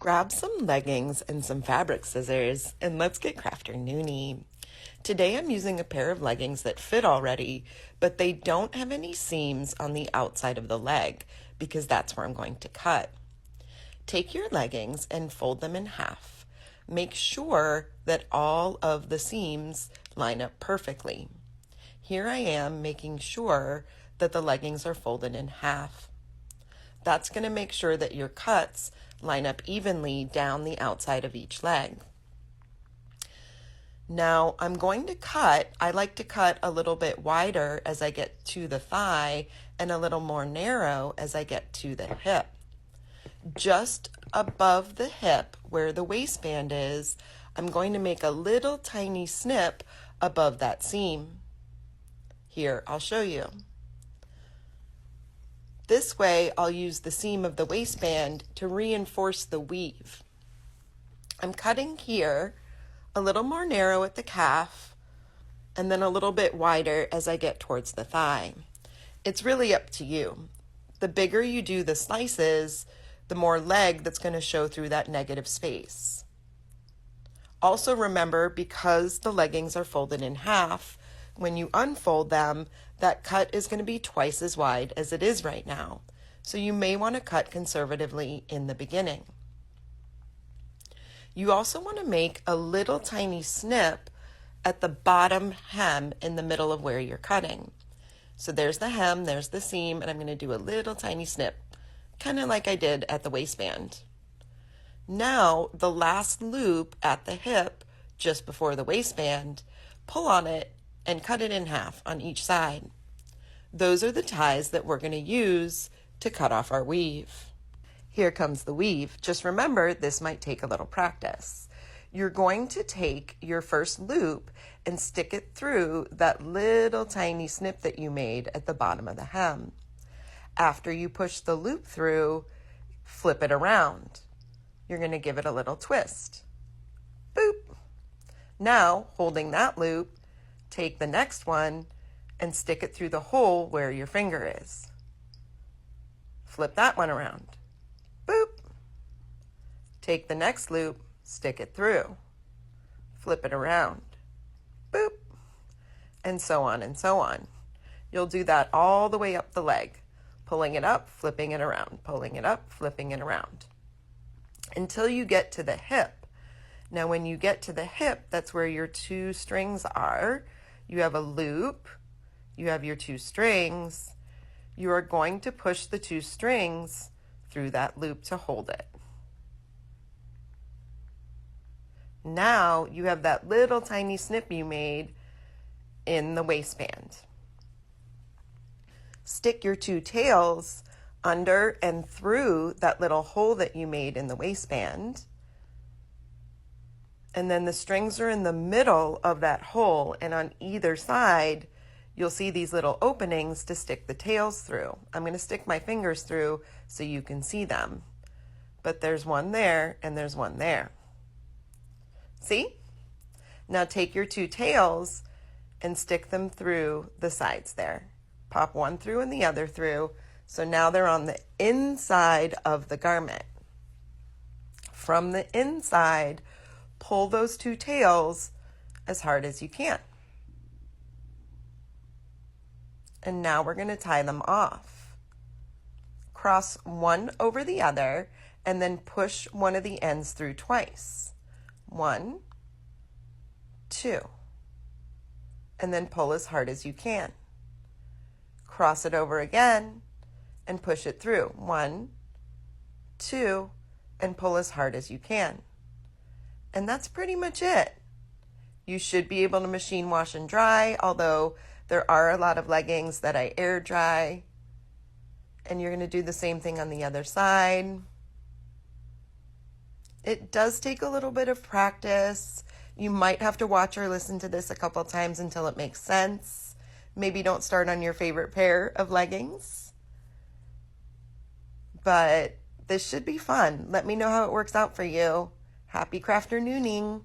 Grab some leggings and some fabric scissors and let's get crafternoonie. Today I'm using a pair of leggings that fit already, but they don't have any seams on the outside of the leg because that's where I'm going to cut. Take your leggings and fold them in half. Make sure that all of the seams line up perfectly. Here I am making sure that the leggings are folded in half. That's going to make sure that your cuts line up evenly down the outside of each leg. Now I'm going to cut, I like to cut a little bit wider as I get to the thigh and a little more narrow as I get to the hip. Just above the hip where the waistband is, I'm going to make a little tiny snip above that seam. Here, I'll show you. This way, I'll use the seam of the waistband to reinforce the weave. I'm cutting here a little more narrow at the calf and then a little bit wider as I get towards the thigh. It's really up to you. The bigger you do the slices, the more leg that's going to show through that negative space. Also remember, because the leggings are folded in half, when you unfold them, that cut is going to be twice as wide as it is right now. So you may want to cut conservatively in the beginning. You also want to make a little tiny snip at the bottom hem in the middle of where you're cutting. So there's the hem, there's the seam, and I'm going to do a little tiny snip, kind of like I did at the waistband. Now, the last loop at the hip, just before the waistband, pull on it and cut it in half on each side. Those are the ties that we're going to use to cut off our weave. Here comes the weave. Just remember, this might take a little practice. You're going to take your first loop and stick it through that little tiny snip that you made at the bottom of the hem. After you push the loop through, flip it around. You're going to give it a little twist. Boop. Now, holding that loop, take the next one and stick it through the hole where your finger is. Flip that one around. Boop. Take the next loop, stick it through. Flip it around. Boop. And so on and so on. You'll do that all the way up the leg, pulling it up, flipping it around, pulling it up, flipping it around, until you get to the hip. Now, when you get to the hip, that's where your two strings are. You have a loop, you have your two strings. You are going to push the two strings through that loop to hold it. Now you have that little tiny snip you made in the waistband. Stick your two tails under and through that little hole that you made in the waistband. And then the strings are in the middle of that hole, and on either side, you'll see these little openings to stick the tails through. I'm going to stick my fingers through so you can see them. But there's one there and there's one there. See? Now take your two tails and stick them through the sides there. Pop one through and the other through. So now they're on the inside of the garment. From the inside, pull those two tails as hard as you can. And now we're going to tie them off. Cross one over the other and then push one of the ends through twice. 1, 2. And then pull as hard as you can. Cross it over again and push it through. 1, 2, and pull as hard as you can. And that's pretty much it. You should be able to machine wash and dry, although there are a lot of leggings that I air dry. And you're going to do the same thing on the other side. It does take a little bit of practice. You might have to watch or listen to this a couple times until it makes sense. Maybe don't start on your favorite pair of leggings. But this should be fun. Let me know how it works out for you. Happy crafternooning.